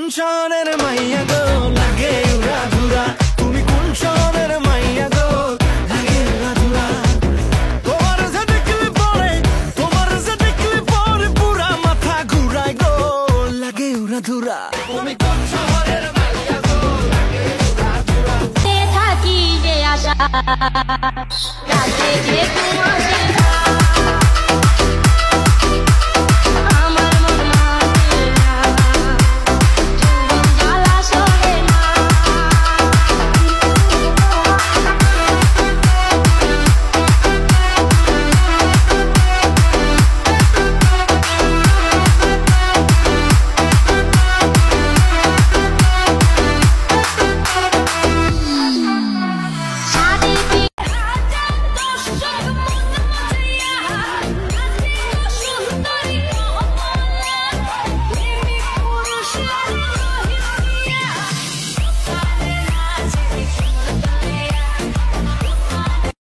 শহরের মাইয়া গো লাগে উড়া ধুরা তুমি কোন শহরের মাইয়া গো লাগে উড়া ধুরা তোমার যে দেখলে পরে পুরা মাথা ঘুরায় গো লাগে উড়া ধুরা তুমি কোন শহরের মাইয়া গো লাগে উড়া ধুরা থাকি যে আশা রাতে যে তোমার